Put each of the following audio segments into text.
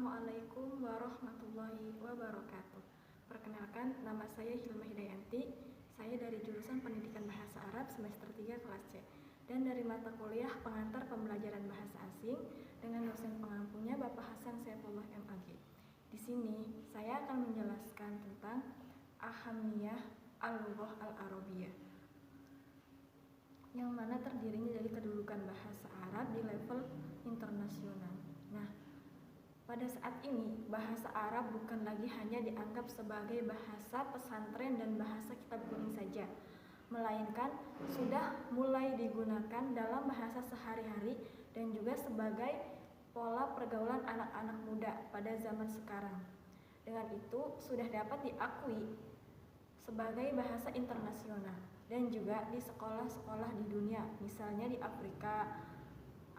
Assalamualaikum warahmatullahi wabarakatuh. Perkenalkan, nama saya Hilma Hidayanti. Saya dari jurusan Pendidikan Bahasa Arab semester 3 kelas C dan dari mata kuliah Pengantar Pembelajaran Bahasa Asing dengan dosen pengampunya Bapak Hasan Saifullah MAG. Di sini saya akan menjelaskan tentang ahamiyah al-lughah al-arabiyah, yang mana terdirinya dari kedudukan bahasa Arab di level internasional. Nah, pada saat ini bahasa Arab bukan lagi hanya dianggap sebagai bahasa pesantren dan bahasa kitab kuning saja, melainkan sudah mulai digunakan dalam bahasa sehari-hari dan juga sebagai pola pergaulan anak-anak muda pada zaman sekarang. Dengan itu sudah dapat diakui sebagai bahasa internasional dan juga di sekolah-sekolah di dunia, misalnya di Afrika,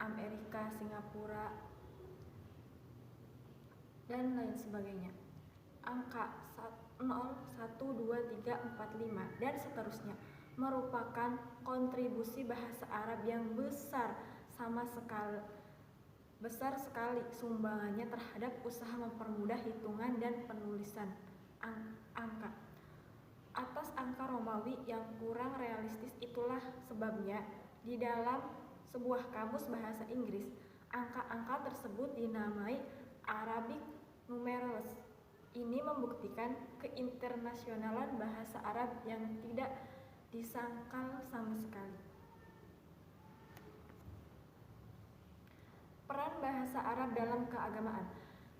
Amerika, Singapura, dan lain sebagainya. Angka 0, 1, 2, 3, 4, 5 dan seterusnya merupakan kontribusi bahasa Arab yang besar sekali sumbangannya terhadap usaha mempermudah hitungan dan penulisan angka. Atas angka Romawi yang kurang realistis, itulah sebabnya di dalam sebuah kamus bahasa Inggris, angka-angka tersebut dinamai Arabic numerals. Ini membuktikan keinternasionalan bahasa Arab yang tidak disangkal sama sekali. Peran bahasa Arab dalam keagamaan.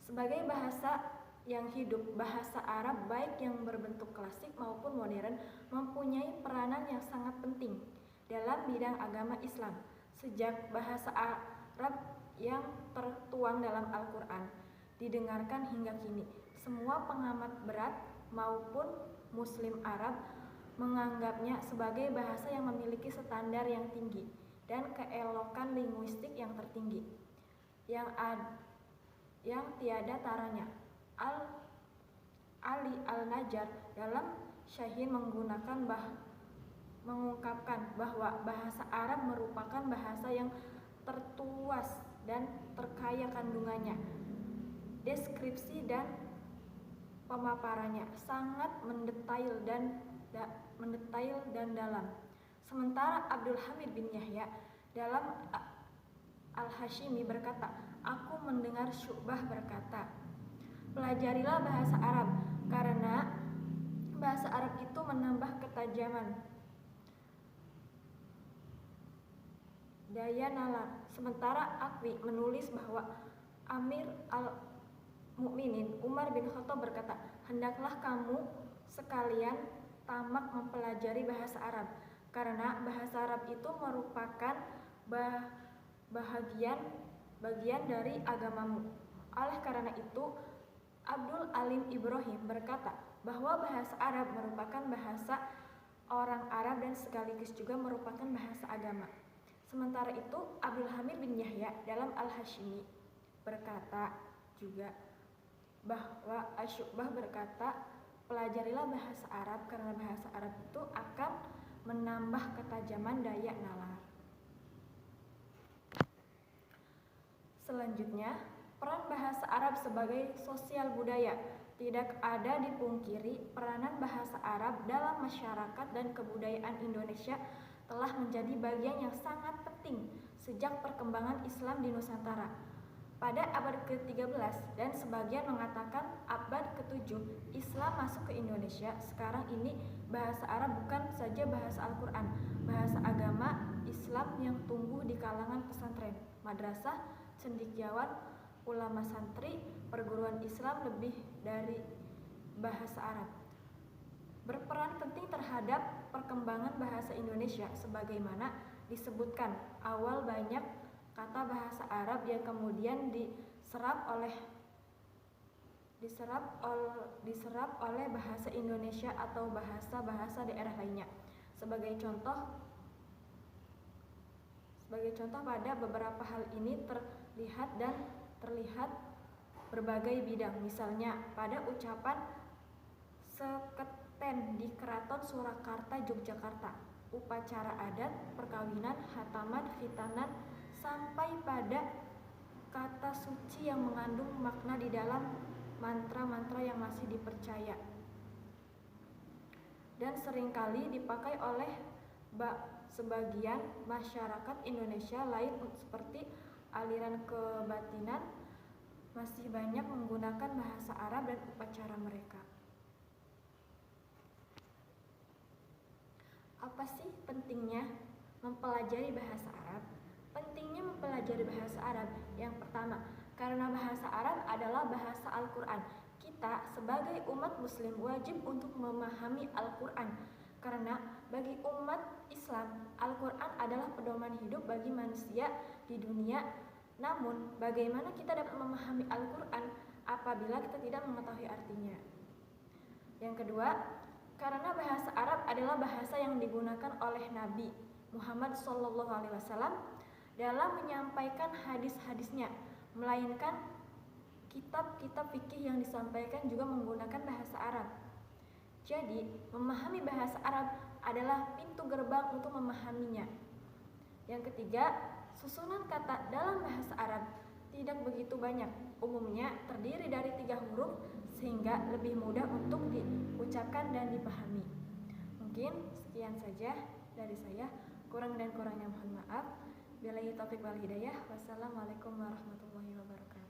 Sebagai bahasa yang hidup, bahasa Arab baik yang berbentuk klasik maupun modern mempunyai peranan yang sangat penting dalam bidang agama Islam. Sejak bahasa Arab yang tertuang dalam Al-Quran didengarkan hingga kini, semua pengamat berat maupun Muslim Arab menganggapnya sebagai bahasa yang memiliki standar yang tinggi dan keelokan linguistik yang tertinggi, yang tiada taranya. Ali Al-Najjar dalam Syahin mengungkapkan bahwa bahasa Arab merupakan bahasa yang tertuas dan terkaya kandungannya. Deskripsi dan pemaparannya sangat mendetail dan dalam. Sementara Abdul Hamid bin Yahya dalam Al-Hashimi berkata, "Aku mendengar Syu'bah berkata, pelajarilah bahasa Arab, karena bahasa Arab itu menambah ketajaman daya nalar." Sementara Aqwi menulis bahwa Amir al-Mu'minin Umar bin Khattab berkata, "Hendaklah kamu sekalian tamak mempelajari bahasa Arab, karena bahasa Arab itu merupakan bagian dari agamamu." Oleh karena itu, Abdul Alim Ibrahim berkata bahwa bahasa Arab merupakan bahasa orang Arab dan sekaligus juga merupakan bahasa agama. Sementara itu, Abdul Hamid bin Yahya dalam Al-Hashimi berkata juga bahwa Asy'bah berkata, "Pelajarilah bahasa Arab, karena bahasa Arab itu akan menambah ketajaman daya nalar." Selanjutnya, peran bahasa Arab sebagai sosial budaya. Tidak ada dipungkiri peranan bahasa Arab dalam masyarakat dan kebudayaan Indonesia telah menjadi bagian yang sangat penting sejak perkembangan Islam di Nusantara. Pada abad ke-13 dan sebagian mengatakan abad ke-7 Islam masuk ke Indonesia. Sekarang ini bahasa Arab bukan saja bahasa Al-Quran, bahasa agama Islam yang tumbuh di kalangan pesantren, madrasah, cendekiawan, ulama santri, perguruan Islam lebih dari bahasa Arab. Berperan penting terhadap perkembangan bahasa Indonesia sebagaimana disebutkan awal, banyak kata bahasa Arab yang kemudian diserap oleh bahasa Indonesia atau bahasa-bahasa daerah lainnya. Sebagai contoh pada beberapa hal ini terlihat berbagai bidang. Misalnya pada ucapan seketen di Keraton Surakarta, Yogyakarta, upacara adat, perkawinan, khataman, khitanan, sampai pada kata suci suci yang mengandung makna di dalam mantra-mantra yang masih dipercaya dan seringkali dipakai oleh sebagian masyarakat Indonesia lain seperti aliran kebatinan masih banyak menggunakan bahasa Arab dan upacara mereka. Apa sih pentingnya mempelajari bahasa Arab? Pentingnya mempelajari bahasa Arab yang pertama, karena bahasa Arab adalah bahasa Al-Quran. Kita sebagai umat muslim wajib untuk memahami Al-Quran, karena bagi umat Islam, Al-Quran adalah pedoman hidup bagi manusia di dunia. Namun, bagaimana kita dapat memahami Al-Quran apabila kita tidak mengetahui artinya? Yang kedua, karena bahasa Arab adalah bahasa yang digunakan oleh Nabi Muhammad SAW dalam menyampaikan hadis-hadisnya, melainkan kitab-kitab fikih yang disampaikan juga menggunakan bahasa Arab. Jadi, memahami bahasa Arab adalah pintu gerbang untuk memahaminya. Yang ketiga, susunan kata dalam bahasa Arab tidak begitu banyak, umumnya terdiri dari 3 huruf sehingga lebih mudah untuk diucapkan dan dipahami. Mungkin sekian saja dari saya, kurang dan kurangnya mohon maaf. Billahi taufiq wal hidayah. Wassalamualaikum warahmatullahi wabarakatuh.